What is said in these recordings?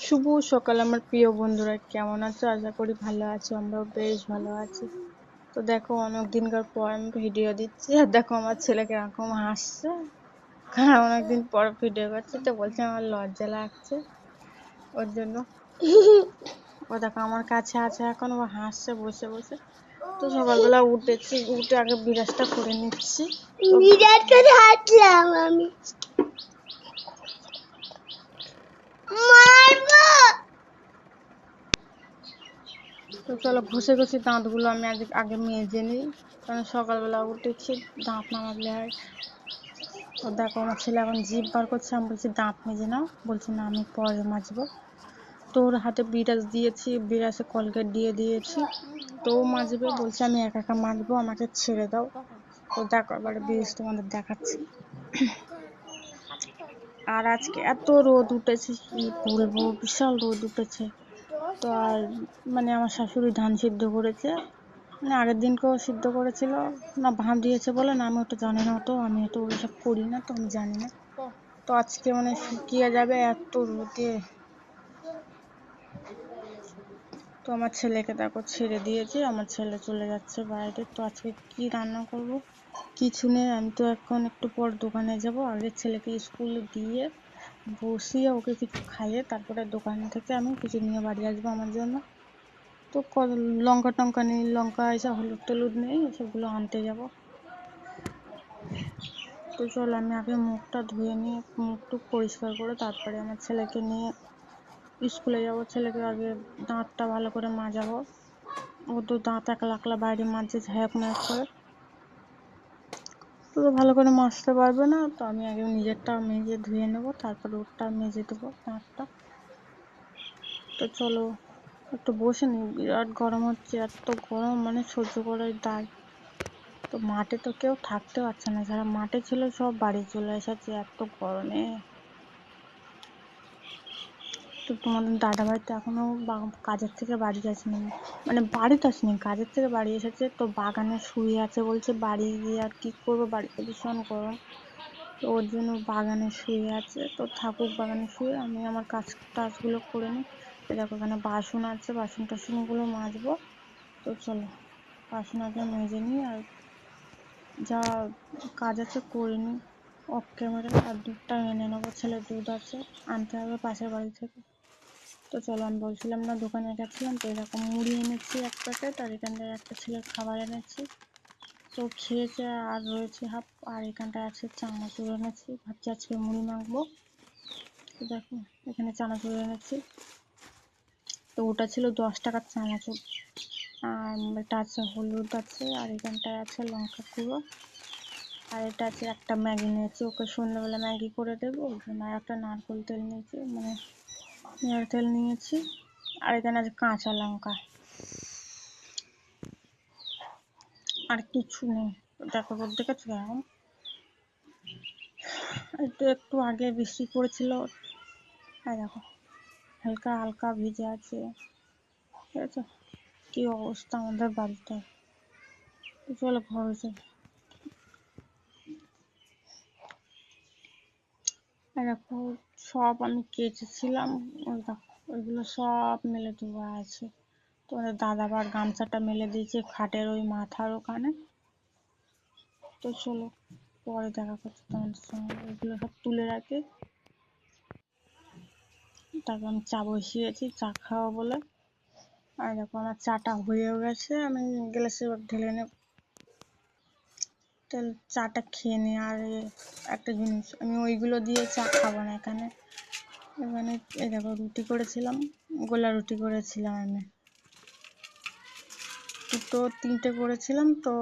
শুভ সকাল আমার প্রিয় বন্ধুরা, কেমন আছো? আশা করি ভালো আছো। আমরাও বেশ ভালো আছি। তো দেখো, অনেক দিনকার পর আমি ভিডিও দিচ্ছি, আর দেখো আমার ছেলে কিরকম হাসছে। কারণ অনেকদিন পর ভিডিও করছি, তো বলছে আমার লজ্জা লাগছে ওর জন্য। ও দেখো আমার কাছে আছে এখন, ও হাসছে বসে বসে। তো সকালবেলা উঠেছি, উঠে আগে বিরাজটা করে নিচ্ছি। বিরাট করে হাঁটলাম আমি, মারবো। তো চলো ঘষে ঘষে দাঁতগুলো আমি আগে মেজে নিই, কারণ সকালবেলা উঠেছি, দাঁত না মাজলে হয়। তো দেখো আমার ছেলে এখন জিভ বার করছে, আমি বলছি দাঁত মেজে নাও, বলছে না আমি পরে মাজবো। তো ওর হাতে বিরাজ দিয়েছি, বিরাজে কলগেট দিয়ে দিয়েছি, তো ও মাজবে, বলছে আমি একা একা মাজবো, আমাকে ছেড়ে দাও। তো দেখো এবারে বিরাজ তোমাদের দেখাচ্ছি। আর আজকে এত রোদ উঠেছে, কি বলবো, বিশাল রোদ উঠেছে। তো আর মানে আমার শাশুড়ি ধান সিদ্ধ করেছে, মানে আগের দিনকেও সিদ্ধ করেছিল, না ভাপ দিয়েছে বলে, না আমি ওটা জানি না, তো আমি তো ওইসব করি না, তো আমি জানি না। তো আজকে মানে শুকিয়ে যাবে এত রোদে। তো আমার ছেলেকে দেখো ছেড়ে দিয়েছি, আমার ছেলে চলে যাচ্ছে বাইরে। তো আজকে কি রান্না করব কিছু নেই, আমি তো এখন একটু পর দোকানে যাব, আগে ছেলেকে স্কুলে দিয়ে বসিয়ে ওকে কিছু খাইয়ে তারপরে দোকান থেকে আমি কিছু নিয়ে বাড়ি আসবো আমার জন্য। তো লঙ্কা টঙ্কা নেই, লঙ্কা এসব হলুদ টলুদ নেই, সেগুলো আনতে যাব। তো চল আমি আগে মুখটা ধুয়ে নিয়ে মুখটুক পরিষ্কার করে তারপরে আমার ছেলেকে নিয়ে স্কুলে যাব। ছেলেকে আগে দাঁতটা ভালো করে মাজাবো, ও তো দাঁত একলা একলা বাইরে মাজছে ঝ্যাক ম্যাক করে, তো ভালো করে মাজতে পারবে না। তো আমি আগে নিজেরটা মেজে ধুয়ে নেবো, তারপরে ওরটা মেজে দেবো দাঁতটা। তো চলো একটু বসে নি, বিরাট গরম হচ্ছে, এত গরম মানে সহ্য করার দায়। তো মাঠে তো কেউ থাকতে পারছে না, যারা মাঠে ছিল সব বাড়ি চলে এসেছে এত গরমে। তো তোমাদের দাদা ভাই তো এখনো কাজের থেকে বাড়ি আসেনি, মানে বাড়িতে আসেনি, কাজের থেকে বাড়ি এসেছে, তো বাগানে শুয়ে আছে, বলছে বাড়ি গিয়ে আর কি করবো, বাড়িতে ভীষণ গরম। তো ওর জন্য বাগানে শুয়ে আছে, তো থাকুক বাগানে শুয়ে, আমি আমার কাজ টাজগুলো করে নিই। দেখো এখানে বাসন আছে, বাসন টাসন গুলো মাজবো। তো চলো বাসন আগে মেজে নিই, আর যা কাজ আছে করে নিই অফ ক্যামেরা। আর দুধটা এনে নেবো, ছেলের দুধ আছে, আনতে হবে পাশের বাড়ি থেকে। তো চলো, আমি বলছিলাম না দোকানে গেছিলাম, তো এরকম মুড়ি এনেছি এক প্যাকেট, আর এখানটায় একটা ছেলের খাবার এনেছি, তো খেয়েছে, আর রয়েছে হাফ। আর এখানটায় আছে চানাচুর এনেছি, ভাবছি আজকে মুড়ি মাখবো। তো দেখো এখানে চানাচুর এনেছি, তো ওটা ছিল 10 টাকার চানাচুর। আর এটা আছে হলুদ আছে, আর এখানটায় আছে লঙ্কা গুঁড়ো, আর এটা আছে একটা ম্যাগি নিয়েছি, ওকে সন্ধ্যাবেলা ম্যাগি করে দেবো ওই জন্য। আর একটা নারকেল তেল নিয়েছি, মানে নারকেল নিয়েছি। আর এখানে আছে কাঁচা লঙ্কা, আর কিছু নেই। দেখো রোদ দেখেছো এখন, একটু আগে বৃষ্টি পড়েছিল, আর দেখো হালকা হালকা ভিজে আছে, ঠিক আছে। কি অবস্থা আমাদের বাড়িতে। তো চলো ঘরে যাই। আর দেখো সব আমি কেচেছিলাম, ওই দেখো ওইগুলো সব মেলে দেওয়া আছে। তোমাদের দাদা আবার গামছাটা মেলে দিয়েছে খাটের ওই মাথার ওখানে। তো চলো পরে দেখা করছি তোমাদের সঙ্গে, এগুলো সব তুলে রাখি। তারপর আমি চা বসিয়েছি, চা খাওয়া বলে। আর দেখো আমার চাটা হয়েও গেছে, আমি গ্লাসে ঢেলে নেব। তাহলে চাটা খেয়ে নি। আর একটা জিনিস, আমি ওইগুলো দিয়ে চা খাবো না এখানে। এখানে এই দেখো রুটি করেছিলাম, গোলা রুটি করেছিলাম আমি, দুটো তিনটে করেছিলাম, তো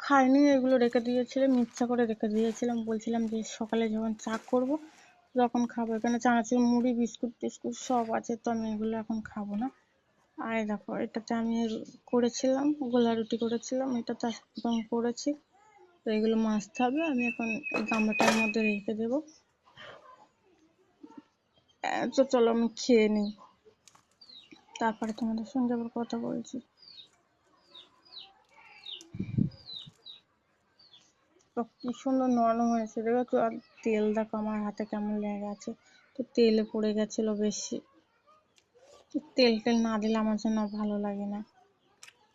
খাইনি, এগুলো রেখে দিয়েছিলাম, ইচ্ছা করে রেখে দিয়েছিলাম, বলছিলাম যে সকালে যখন চা করব তখন খাবো। এখানে চানাচুর মুড়ি বিস্কুট টিস্কুট সব আছে, তো আমি এগুলো এখন খাবো না। আর দেখো এটাতে আমি করেছিলাম গোলা রুটি করেছিলাম, এটা তো এখন করেছি, তো এগুলো মাজতে হবে। আমি এখন এই গামলাটার মধ্যে রেখে দেবো। তো চলো আমি খেয়ে নিই, তারপরে তোমাদের সঙ্গে আবার কথা বলছি। তো কি সুন্দর নরম হয়েছে দেখেছো, আর তেল দেখো আমার হাতে কেমন লেগে আছে, তো তেলে পড়ে গেছিল বেশি। তেল টেল না দিলে আমার জন্য ভালো লাগে না।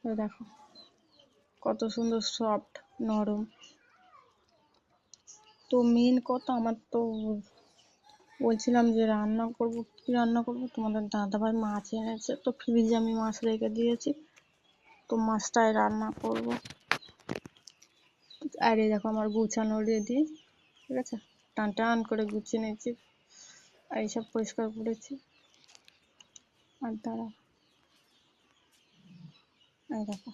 তো দেখো কত সুন্দর সফট নরম। তো মেন কথা আমার তো বলছিলাম যে রান্না করব, কি রান্না করব, তোমাদের দাদাভাই মাছ এনেছে, তো ফ্রিজে আমি মাছ রেখে দিয়েছি, তো মাছটাই রান্না করব। আর এই দেখো আমার গুছানো রেডি, ঠিক আছে, টান টান করে গুছিয়ে নিয়েছি, আর এইসব পরিষ্কার করেছি। আর দাঁড়া, এই দেখো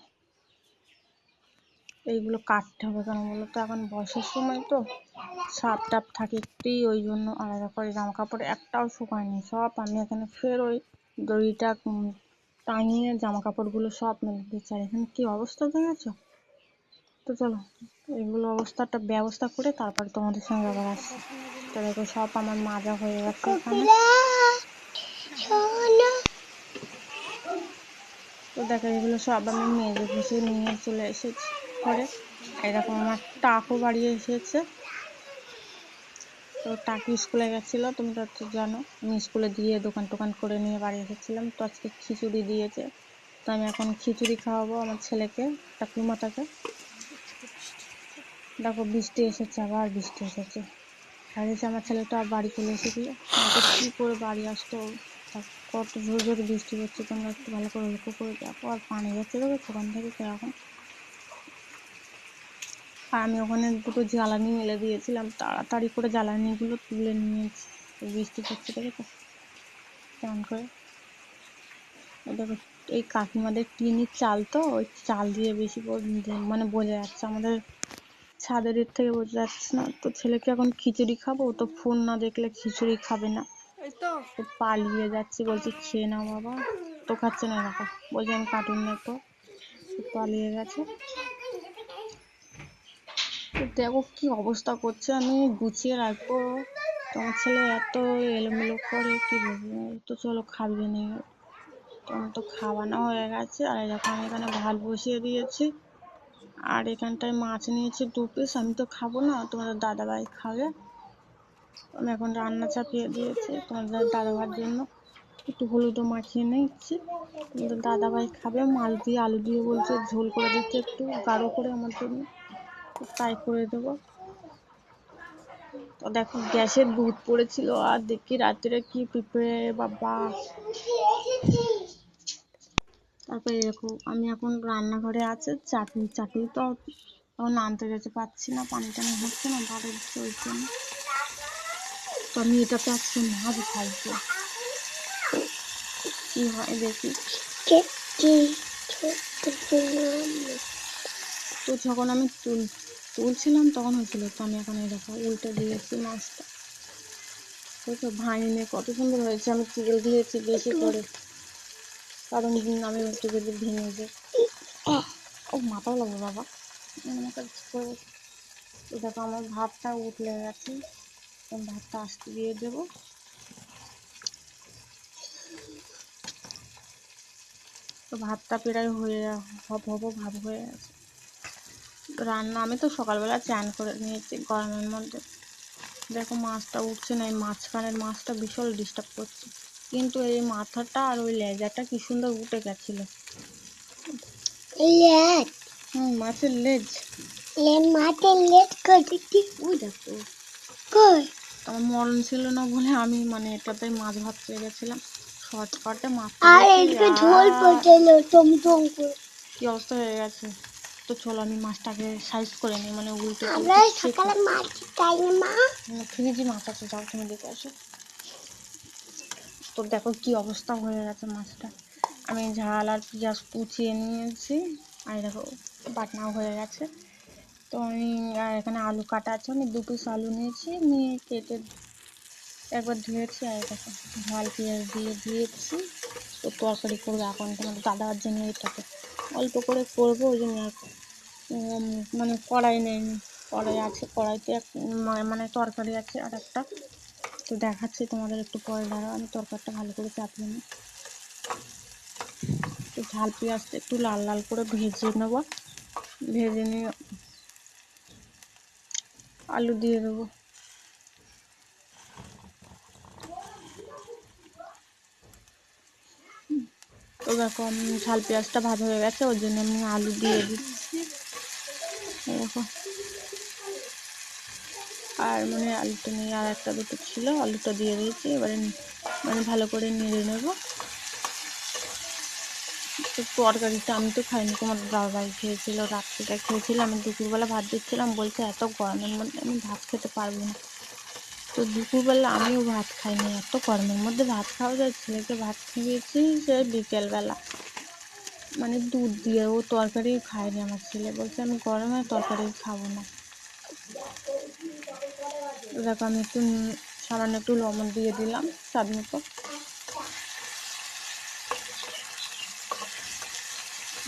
এইগুলো কাটতে হবে, কেন বলো তো, এখন বর্ষার সময় তো সাপ টাপ থাকে একটুই, ওই জন্য আলাদা করে জামা কাপড় একটাও শুকায়নি, সব আমি এখানে ফের ওই দড়িটা টাঙিয়ে জামা কাপড়গুলো সব মেলে দিয়েছি। আর এখানে কি অবস্থা দেখেছো? তো চলো এগুলো অবস্থাটা ব্যবস্থা করে তারপরে তোমাদের সঙ্গে আবার আসছি। তো দেখো সব আমার মাজা হয়ে গেছে এখানে। তো দেখো এগুলো সব আমি মেজে ঘষে নিয়ে চলে এসেছি ঘরে। এরকম আমার টাকও বাড়ি এসেছে। তো টাকি স্কুলে গেছিলো, তুমি তো জানো, আমি স্কুলে দিয়ে দোকান টোকান করে নিয়ে বাড়ি এসেছিলাম। তো আজকে খিচুড়ি দিয়েছে, তো আমি এখন খিচুড়ি খাওয়াবো আমার ছেলেকে, টাকলু মাতাকে। দেখো বৃষ্টি এসেছে, আবার বৃষ্টি এসেছে, আর এসে আমার ছেলেটা বাড়ি চলে এসেছিল। দেখো কি করে বাড়ি আসতো, কত জোর জোরে বৃষ্টি হচ্ছে, তোমরা একটু ভালো করে লক্ষ্য করে দেখো। আর পানি যাচ্ছে দেখো ওখান থেকে কিরকম। আর আমি ওখানে দুটো জ্বালানি মেলে দিয়েছিলাম, তাড়াতাড়ি করে জ্বালানিগুলো তুলে নিয়েছি। বৃষ্টি পড়ছে দেখেছো কেমন করে। এই দেখো এই কাকিমাদের টিনের চাল, তো ওই চাল দিয়ে বেশি মানে বোঝা যাচ্ছে, আমাদের ছাদের এর থেকে বোঝা যাচ্ছে না। তো ছেলেকে এখন খিচুড়ি খাবো, তো ফোন না দেখলে খিচুড়ি খাবে না, তো পালিয়ে যাচ্ছি, বলছি খেয়ে নাও বাবা, তো খাচ্ছে না, দেখো বলছি আমি কার্টুন দেখবো, পালিয়ে গেছে। তো দেখো কি অবস্থা করছে, আমি গুছিয়ে রাখবো, তোমার ছেলে এত এলোমেলো করে কি বলবো। তো চলো খাবি নি, তোমার তো খাওয়ানো হয়ে গেছে। আর এরকম আমি এখানে ভাত বসিয়ে দিয়েছি, আর এখানটায় মাছ নিয়েছি 2 পিস, আমি তো খাবো না, তোমাদের দাদাভাই খাবে। আমি এখন রান্না চাপিয়ে দিয়েছি তোমাদের দাদাভাইয়ের জন্য, একটু হলুদও মাখিয়ে নিচ্ছি, তোমাদের দাদাভাই খাবে মাছ দিয়ে আলু দিয়ে, বলছে ঝোল করে দিচ্ছে একটু গাঢ় করে আমার জন্য, তাই করে দেবো। তো দেখো গ্যাসের দুধ পড়েছিল, আর দেখি রাত্রে কি পিঁপড়ে বাবা। তারপরে দেখো আমি এখন রান্নাঘরে আছে চাটনি, চাটনি তো এখন আনতে যেতে পারছি না, পানি টানি হচ্ছে না ভালো হচ্ছে ওই জন্য। তো আমি এটাতে আজকে মাছ ভাজবো, কি হয় দেখি। তো যখন আমি তুলছিলাম তখন হয়েছিল, তো আমি এখন এই দেখো উল্টে দিয়েছি মাছটা, দেখো ভাঙিনি কত সুন্দর হয়েছে, আমি তেল দিয়েছি বেশি করে, কারণ আমি একটু যদি ভেঙে যায়। ও মাথাও লাগবে বাবা, আমাকে করে। তো দেখো আমার ভাতটা উঠলে গেছে, ভাতটা আস্তে দিয়ে দেবো। তো ভাতটা প্রায় হয়ে হবো ভাব হয়ে গেছে। রান্না আমি তো সকালবেলা চান করে নিয়েছি গরমের মধ্যে। দেখো মাছটা উঠছে না, এই মাঝখানের মাছটা ভীষণ ডিস্টার্ব করছে, কিন্তু এই মাথাটা আর ওই লেজাটা কি সুন্দর উঠে গেছিল। মাছের লেজ, মাছের লেজ ওই দেখো আমার মরণ ছিল না বলে আমি মানে এটাতে মাছ ভাত পেয়ে গেছিলাম শর্টকাটে মাছ, আর এদিকে ঝোল পড়ছিল টমটম করে, কি অবস্থা হয়ে গেছে। তো চলো আমি মাছটাকে সাইজ করে নিই, মানে উল্টে সকালে মাছ খাই মা, ফ্রিজে মাছ আছে, যাও তুমি দেখে আসো। তো দেখো কি অবস্থা হয়ে গেছে মাছটা, আমি ঝাল আর পেঁয়াজ কুচিয়ে নিয়েছি, আর দেখো বাটনাও হয়ে গেছে। তো আমি আর এখানে আলু কাটা আছে, আমি 2 পিস আলু নিয়েছি, নিয়ে কেটে একবার ধুয়েছি, আর দেখো ঝাল পেঁয়াজ দিয়ে দিয়েছি। তো তরকারি করবো এখন তোমার দাদার জন্য, এটাকে অল্প করে করবো ওই জন্য, মানে কড়াই নেয়নি, কড়াই আছে, কড়াইতে মানে তরকারি আছে আর একটা, তো দেখাচ্ছি তোমাদের একটু পরে, দাঁড়াও আমি তরকারিটা ভালো করে চাপিয়ে নিই। তো ঝাল পেঁয়াজটা একটু লাল লাল করে ভেজে নেবো, ভেজে নিয়ে আলু দিয়ে দেবো। তো দেখো ঝাল পেঁয়াজটা ভাজা হয়ে গেছে, ওর জন্য আমি আলু দিয়ে দিচ্ছি। দেখো, আর মানে আলুটা নিয়ে আর একটা দুটো ছিল, আলুটা দিয়ে দিয়েছি। এবারে মানে ভালো করে নেড়ে নেবো। তো তরকারিটা আমি তো খাইনি, তোমার দাদাভাই খেয়েছিল, রাত্রিটা খেয়েছিল। আমি দুপুরবেলা ভাত দিচ্ছিলাম, বলছে এত গরমের মধ্যে আমি ভাত খেতে পারবো না। তো দুপুরবেলা আমিও ভাত খাইনি, এত গরমের মধ্যে ভাত খাওয়া যায়? ছেলেকে ভাত খাইয়েছি সে বিকেলবেলা, মানে দুধ দিয়ে। ও তরকারি খায়নি আমার ছেলে, বলছে আমি গরমে তরকারি খাবো না। দেখো আমি একটু সামান্য একটু লবণ দিয়ে দিলাম স্বাদ মতো।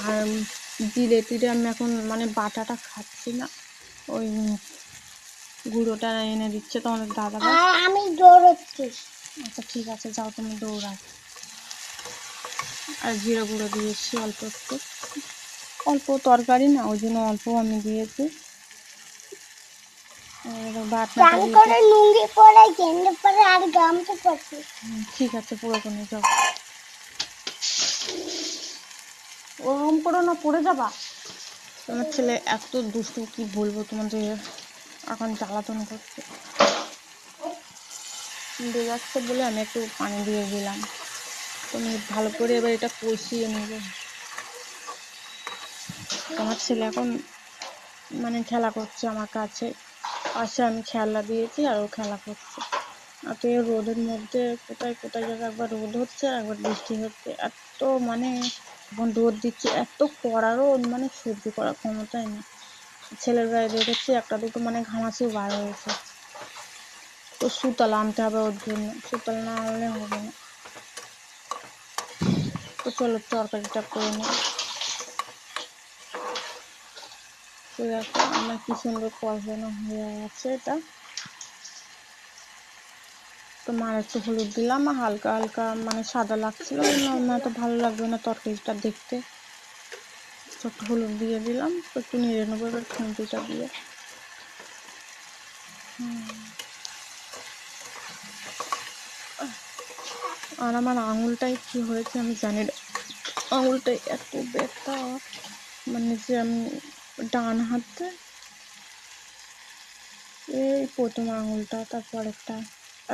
আর জিরে টিরে আমি এখন মানে বাটাটা খাচ্ছি না, ওই গুঁড়োটা এনে দিচ্ছে তোমাদের দাদাভাই। আমি দৌড়চ্ছি। আচ্ছা ঠিক আছে, যাও তুমি দৌড়াও। আর জিরে গুঁড়ো দিয়েছি অল্প একটু, অল্প তরকারি না ওই জন্য অল্প আমি দিয়েছি। বাটনাটা চান করে দিয়েছি। লুঙ্গি পরে গেঞ্জি পরে আর গামছা পরছি। ঠিক আছে, পুরো করে যাও। ওরকম করো না, পড়ে যাবা। আমার ছেলে এত দুষ্টু, কি বলবো তোমাদের, এখন জ্বালাতন করছে। দিয়ে যাচ্ছে বলে আমি একটু পানি দিয়ে দিলাম। তুমি ভালো করে এবার এটা কষিয়ে নেবে। তোমার ছেলে এখন মানে খেলা করছে আমার কাছে, পাশে আমি খেলা দিয়েছি আর ও খেলা করছে। আর তো এই রোদের মধ্যে কোথায় কোথায় যাবে, একবার রোদ হচ্ছে আর একবার বৃষ্টি হচ্ছে। এত মানে এখন রোদ দিচ্ছে, এত কড়া রোদ, মানে সহ্য করার ক্ষমতাই নেই। ছেলের গায়ে দেখেছি একটা দুটো মানে ঘামাচিও বার হয়েছে। তো সুতলা আনতে হবে ওর জন্য, সুতলা না আনলে হবে না। তো চলো তরকারিটা করে নিই। তো দেখো আমার কি সুন্দর কষানো হয়ে গেছে এটা। তো মার একটু হলুদ দিলাম, আর হালকা হালকা মানে সাদা লাগছিল না, তো ভালো লাগবে না তরকারিটা দেখতে। একটু হলুদ দিয়ে দিলাম, একটু নেড়ে নেবো এবার খুন্তিটা দিয়ে। আর আমার আঙুলটায় কি হয়েছে আমি জানি না, আঙুলটায় এত ব্যথা, মানে যে আমি ডান হাতে এই প্রথম আঙুলটা, তারপর একটা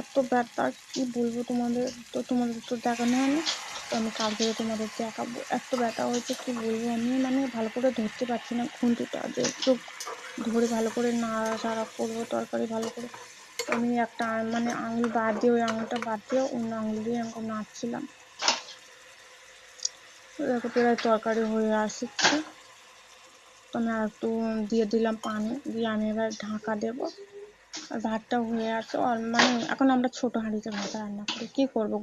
এত ব্যথা কি বলবো তোমাদের। তো তোমাদের তো দেখানো হয়নি, তো আমি কালকে তোমাদের দেখাবো। এত ব্যথা হয়েছে কি বলবো, আমি মানে ভালো করে ধরতে পারছি না খুন্তিটা, যে একটু ধরে ভালো করে নাড়াচাড়া করবো তরকারি ভালো করে। আমি একটা মানে আঙুল বাদ দিয়ে, ওই আঙুলটা বাদ দিয়ে অন্য আঙুল দিয়ে আমাকে নাড়ছিলাম। দেখো প্রায় তরকারি হয়ে আসছে। তো আমি আর একটু দিয়ে দিলাম পানি, দিয়ে আমি এবার ঢাকা দেবো। আর ভাতটা হয়ে আছে, আর মানে এখন আমরা ছোট হাঁড়িতে ভাত রান্না করি, কি করব,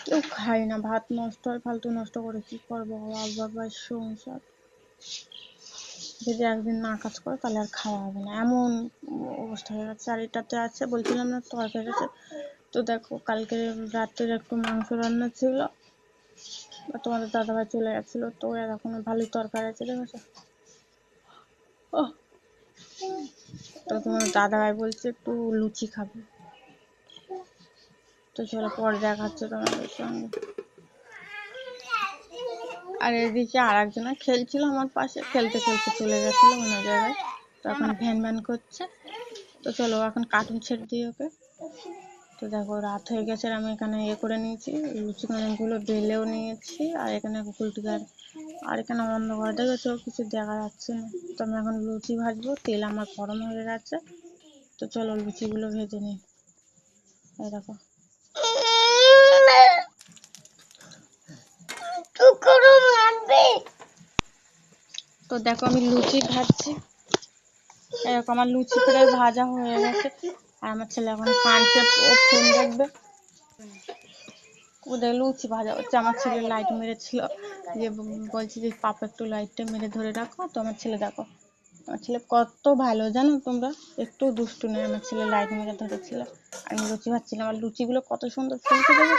কেউ খাই না, ভাত নষ্ট হয়, ফালতু নষ্ট করে কি করবো, বাবা সংসার। যদি একদিন না কাজ করে তাহলে আর খাওয়া হবে না, এমন অবস্থা হয়ে গেছে। আর এটাতে আছে বলছিলাম না তরকারি আছে। তো দেখো কালকে রাতের একটু মাংস রান্না ছিল, তোমাদের দাদাভাই চলে গেছিলো, তো এখন ভালোই তরকারি আছে দেখেছো। তো তোমার দাদাভাই বলছে একটু লুচি খাবে। তো চলো পরে দেখা হচ্ছে তোমাদের সঙ্গে। আর এদিকে আর একজনা খেলছিল আমার পাশে, খেলতে খেলতে চলে গেছিল অন্য জায়গায়, তো এখন ভ্যান ভ্যান করছে। তো চলো এখন কার্টুন ছেড়ে দিই ওকে। তো দেখো রাত হয়ে গেছে, আমি এখানে করে নিয়েছি, লুচি গুলো বেলেও নিয়েছি, আর এখানে গুলটিকার, আর এখানে অন্ধকার দেখেছো কিছু দেখা যাচ্ছে না। তো আমি এখন লুচি ভাজবো, তেল আমার গরম হয়ে গেছে। তো চলো লুচিগুলো ভেজে নিই। এই দেখো, তো দেখো আমি লুচি ভাজছি। এরকম আমার লুচি প্রায় ভাজা হয়ে গেছে। আর আমার ছেলে এখন কাঁদছে, ও ফোন দেখবে। ওদের লুচি ভাজা হচ্ছে, আমার ছেলে লাইট মেরেছিল, যে বলছি যে পাপা একটু লাইটটা মেরে ধরে রাখো। তো আমার ছেলে দেখো, আমার ছেলে কত ভালো জানো তোমরা, একটু দুষ্টু নেই। আমার ছেলে লাইট মেরে ধরেছিল, আমি লুচি ভাজছিলাম, আমার লুচিগুলো কত সুন্দর ফুলছে দেখো।